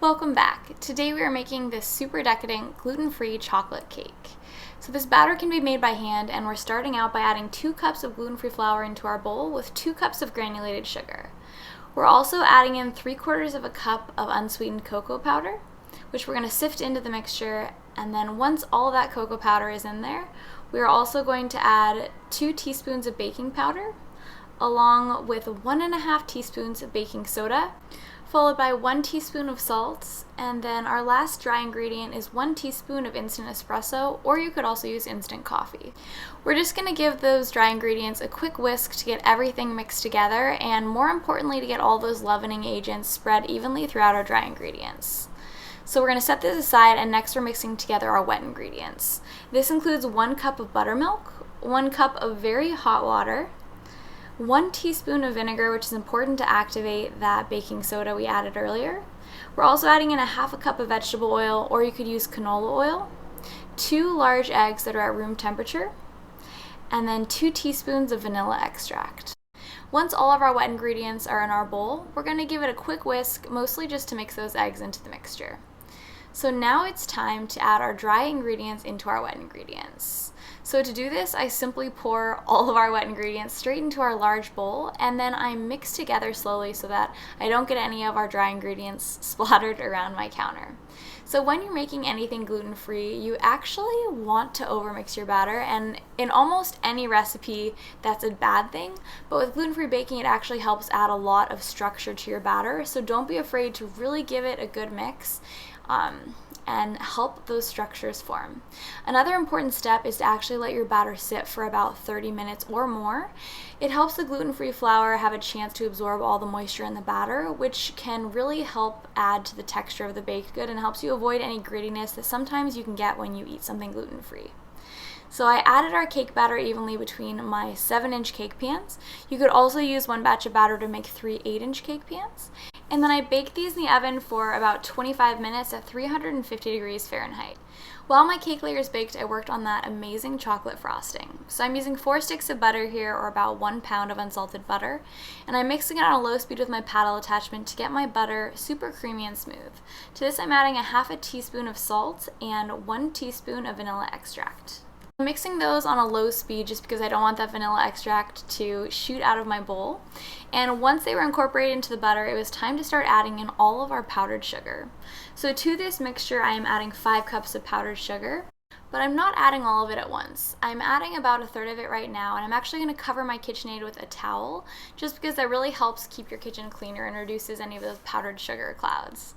Welcome back. Today we are making this super decadent gluten-free chocolate cake. So this batter can be made by hand, and we're starting out by adding 2 cups of gluten-free flour into our bowl with 2 cups of granulated sugar. We're also adding in 3/4 of a cup of unsweetened cocoa powder, which we're going to sift into the mixture, and then once all that cocoa powder is in there, we are also going to add 2 teaspoons of baking powder, along with 1.5 teaspoons of baking soda, followed by 1 teaspoon of salt, and then our last dry ingredient is 1 teaspoon of instant espresso, or you could also use instant coffee. We're just going to give those dry ingredients a quick whisk to get everything mixed together, and more importantly to get all those leavening agents spread evenly throughout our dry ingredients. So we're going to set this aside, and next we're mixing together our wet ingredients. This includes 1 cup of buttermilk, 1 cup of very hot water, 1 teaspoon of vinegar, which is important to activate that baking soda we added earlier. We're also adding in 1/2 cup of vegetable oil, or you could use canola oil, 2 large eggs that are at room temperature, and then 2 teaspoons of vanilla extract. Once all of our wet ingredients are in our bowl, we're going to give it a quick whisk, mostly just to mix those eggs into the mixture. So now it's time to add our dry ingredients into our wet ingredients. So to do this, I simply pour all of our wet ingredients straight into our large bowl, and then I mix together slowly so that I don't get any of our dry ingredients splattered around my counter. So when you're making anything gluten-free, you actually want to overmix your batter, and in almost any recipe that's a bad thing, but with gluten-free baking it actually helps add a lot of structure to your batter, so don't be afraid to really give it a good mix and help those structures form. Another important step is to actually let your batter sit for about 30 minutes or more. It helps the gluten-free flour have a chance to absorb all the moisture in the batter, which can really help add to the texture of the baked good and helps you avoid any grittiness that sometimes you can get when you eat something gluten-free. So I added our cake batter evenly between my 7-inch cake pans. You could also use 1 batch of batter to make 3 8-inch cake pans. And then I baked these in the oven for about 25 minutes at 350 degrees Fahrenheit. While my cake layers baked, I worked on that amazing chocolate frosting. So I'm using 4 sticks of butter here, or about 1 pound of unsalted butter, and I'm mixing it on a low speed with my paddle attachment to get my butter super creamy and smooth. To this I'm adding 1/2 teaspoon of salt and 1 teaspoon of vanilla extract. I'm mixing those on a low speed just because I don't want that vanilla extract to shoot out of my bowl. And once they were incorporated into the butter, it was time to start adding in all of our powdered sugar. So to this mixture, I am adding 5 cups of powdered sugar, but I'm not adding all of it at once. I'm adding about 1/3 of it right now, and I'm actually going to cover my KitchenAid with a towel, just because that really helps keep your kitchen cleaner and reduces any of those powdered sugar clouds.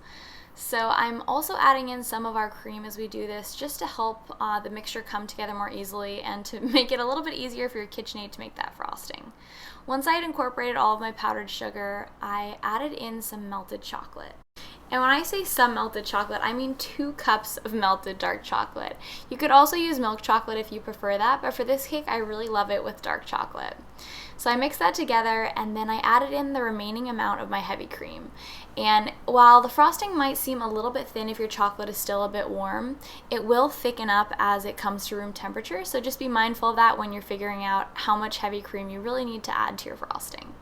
So I'm also adding in some of our cream as we do this, just to help the mixture come together more easily and to make it a little bit easier for your KitchenAid to make that frosting. Once I had incorporated all of my powdered sugar, I added in some melted chocolate. And when I say some melted chocolate, I mean 2 cups of melted dark chocolate. You could also use milk chocolate if you prefer that, but for this cake I really love it with dark chocolate. So I mixed that together, and then I added in the remaining amount of my heavy cream. And while the frosting might seem a little bit thin if your chocolate is still a bit warm, it will thicken up as it comes to room temperature, so just be mindful of that when you're figuring out how much heavy cream you really need to add to your frosting.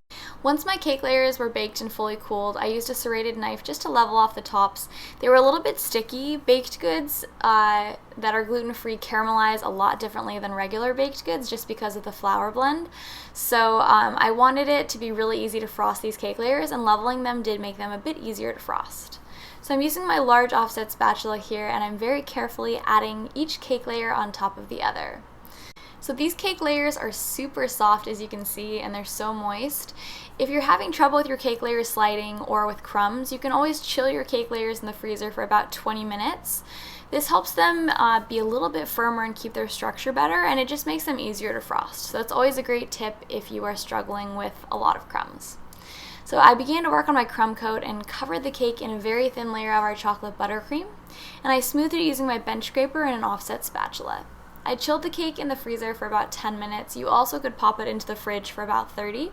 Once my cake layers were baked and fully cooled, I used a serrated knife just to level off the tops. They were a little bit sticky. Baked goods that are gluten-free caramelize a lot differently than regular baked goods just because of the flour blend. So I wanted it to be really easy to frost these cake layers, and leveling them did make them a bit easier to frost. So I'm using my large offset spatula here, and I'm very carefully adding each cake layer on top of the other. So these cake layers are super soft, as you can see, and they're so moist. If you're having trouble with your cake layers sliding or with crumbs, you can always chill your cake layers in the freezer for about 20 minutes. This helps them be a little bit firmer and keep their structure better, and it just makes them easier to frost. So that's always a great tip if you are struggling with a lot of crumbs. So I began to work on my crumb coat and covered the cake in a very thin layer of our chocolate buttercream, and I smoothed it using my bench scraper and an offset spatula. I chilled the cake in the freezer for about 10 minutes. You also could pop it into the fridge for about 30.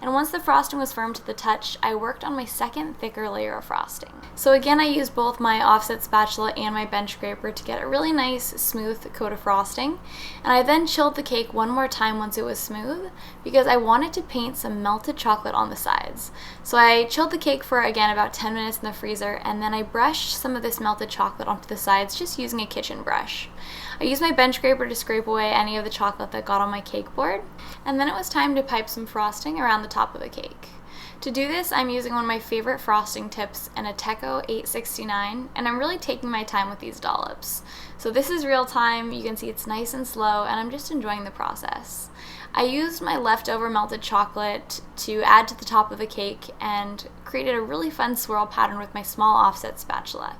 And once the frosting was firm to the touch, I worked on my second thicker layer of frosting. So again, I used both my offset spatula and my bench scraper to get a really nice smooth coat of frosting. And I then chilled the cake one more time once it was smooth because I wanted to paint some melted chocolate on the sides. So I chilled the cake for, again, about 10 minutes in the freezer, and then I brushed some of this melted chocolate onto the sides just using a kitchen brush. I used my bench scraper to scrape away any of the chocolate that got on my cake board, and then it was time to pipe some frosting around the top of the cake. To do this, I'm using one of my favorite frosting tips, an Ateco 869, and I'm really taking my time with these dollops. So this is real time, you can see it's nice and slow, and I'm just enjoying the process. I used my leftover melted chocolate to add to the top of the cake and created a really fun swirl pattern with my small offset spatula.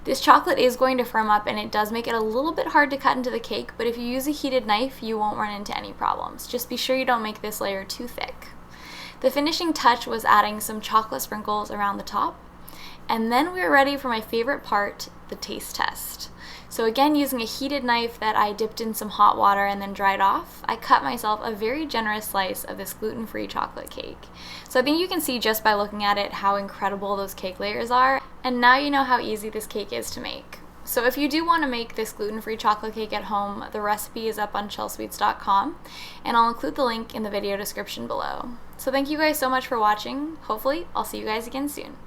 This chocolate is going to firm up and it does make it a little bit hard to cut into the cake, but if you use a heated knife, you won't run into any problems. Just be sure you don't make this layer too thick. The finishing touch was adding some chocolate sprinkles around the top, and then we were ready for my favorite part, the taste test. So again, using a heated knife that I dipped in some hot water and then dried off, I cut myself a very generous slice of this gluten-free chocolate cake. So I think you can see just by looking at it how incredible those cake layers are, and now you know how easy this cake is to make. So if you do want to make this gluten-free chocolate cake at home, the recipe is up on Chelsweets.com, and I'll include the link in the video description below. So thank you guys so much for watching. Hopefully, I'll see you guys again soon.